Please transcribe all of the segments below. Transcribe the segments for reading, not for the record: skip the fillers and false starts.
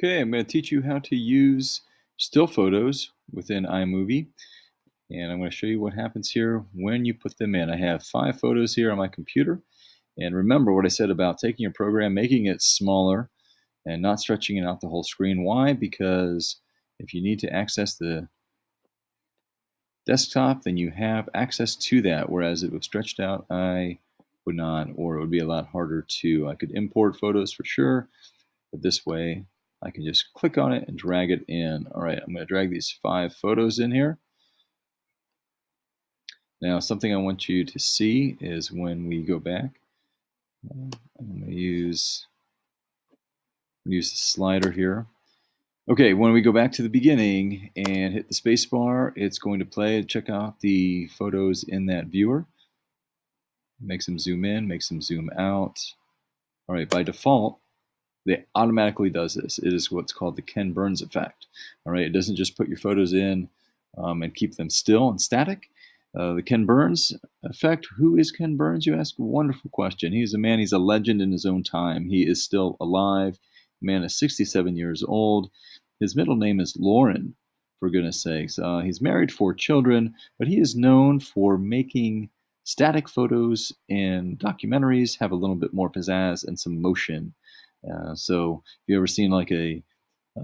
Okay, I'm going to teach you how to use still photos within iMovie, and I'm going to show you what happens here when you put them in. I have 5 photos here on my computer, and remember what I said about taking your program, making it smaller, and not stretching it out the whole screen. Why? Because if you need to access the desktop, then you have access to that, whereas if it was stretched out, I would not, or it would be a lot harder to. I could import photos for sure, but this way I can just click on it and drag it in. All right, I'm going to drag these 5 photos in here. Now, something I want you to see is when we go back, I'm going to use the slider here. Okay, when we go back to the beginning and hit the space bar, it's going to play and check out the photos in that viewer. Makes them zoom in, makes them zoom out. All right, by default, it automatically does this. It is what's called the Ken Burns effect. All right, it doesn't just put your photos in and keep them still and static. The Ken Burns effect. Who is Ken Burns, you ask? Wonderful question. He's a man, he's a legend in his own time. He is still alive. The man is 67 years old. His middle name is Lauren, for goodness sakes. He's married, 4 children, but he is known for making static photos and documentaries have a little bit more pizzazz and some motion. So if you ever seen like a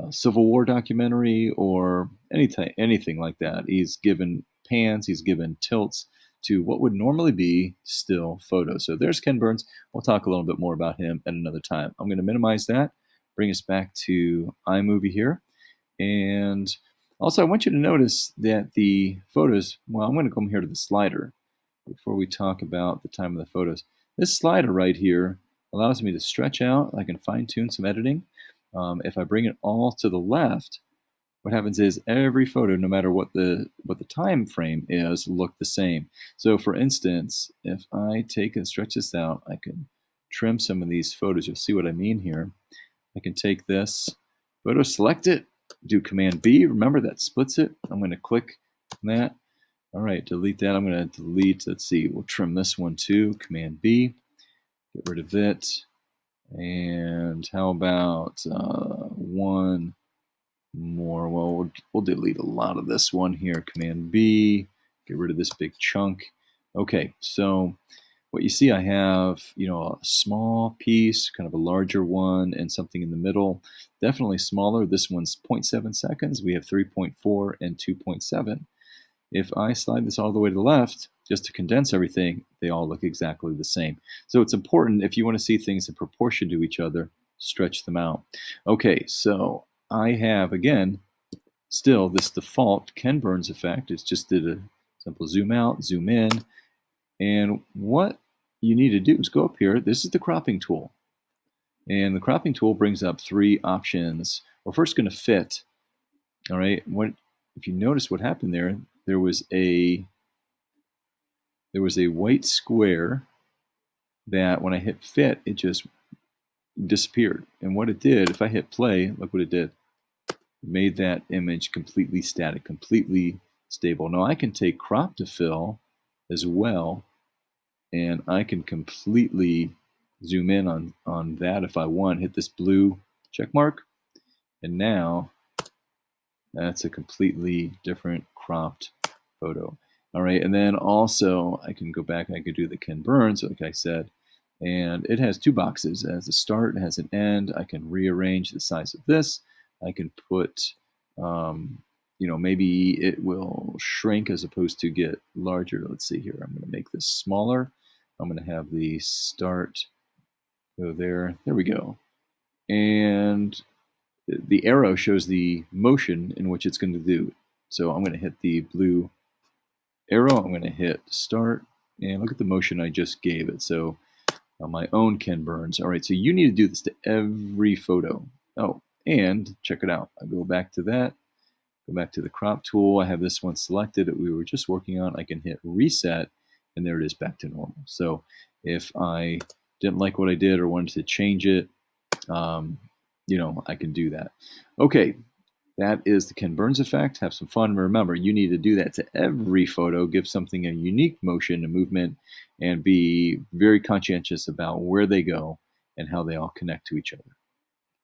Civil War documentary or anything like that, he's given pans, he's given tilts to what would normally be still photos. So there's Ken Burns. We'll talk a little bit more about him at another time. I'm going to minimize that, bring us back to iMovie here. And also I want you to notice that the photos, well, I'm going to come here to the slider before we talk about the time of the photos. This slider right here allows me to stretch out. I can fine-tune some editing. If I bring it all to the left, what happens is every photo, no matter what the time frame is, look the same. So for instance, if I take and stretch this out, I can trim some of these photos. You'll see what I mean here. I can take this photo, select it, do Command B. Remember that splits it. I'm going to click on that. All right, delete that. I'm going to delete, let's see, we'll trim this one too. Command B, get rid of it. And how about one more? Well, we'll delete a lot of this one here. Command B, get rid of this big chunk. Okay, so what you see, I have, a small piece, kind of a larger one, and something in the middle. Definitely smaller. This one's 0.7 seconds. We have 3.4 and 2.7. If I slide this all the way to the left, just to condense everything, they all look exactly the same. So it's important, if you want to see things in proportion to each other, stretch them out. Okay, so I have, again, still this default Ken Burns effect. It's just did a simple zoom out, zoom in. And what you need to do is go up here. This is the cropping tool. And the cropping tool brings up 3 options. We're first going to fit. All right, if you notice what happened there, there was a white square that when I hit fit, it just disappeared. And what it did, if I hit play, look what it did. It made that image completely static, completely stable. Now I can take crop to fill as well, and I can completely zoom in on that if I want. Hit this blue check mark, and now that's a completely different cropped photo. All right, and then also I can go back and I can do the Ken Burns, like I said, and it has 2 boxes. It has a start, it has an end. I can rearrange the size of this. I can put, maybe it will shrink as opposed to get larger. Let's see here. I'm going to make this smaller. I'm going to have the start go there. There we go. And the arrow shows the motion in which it's going to do. So I'm going to hit the blue arrow. I'm going to hit start, and look at the motion I just gave it. So my own Ken Burns. All right, so you need to do this to every photo. Oh, and check it out. I go back to that, go back to the crop tool. I have this one selected that we were just working on. I can hit reset, and there it is, back to normal. So if I didn't like what I did or wanted to change it, I can do that. Okay, that is the Ken Burns effect. Have some fun. Remember, you need to do that to every photo. Give something a unique motion and movement, and be very conscientious about where they go and how they all connect to each other.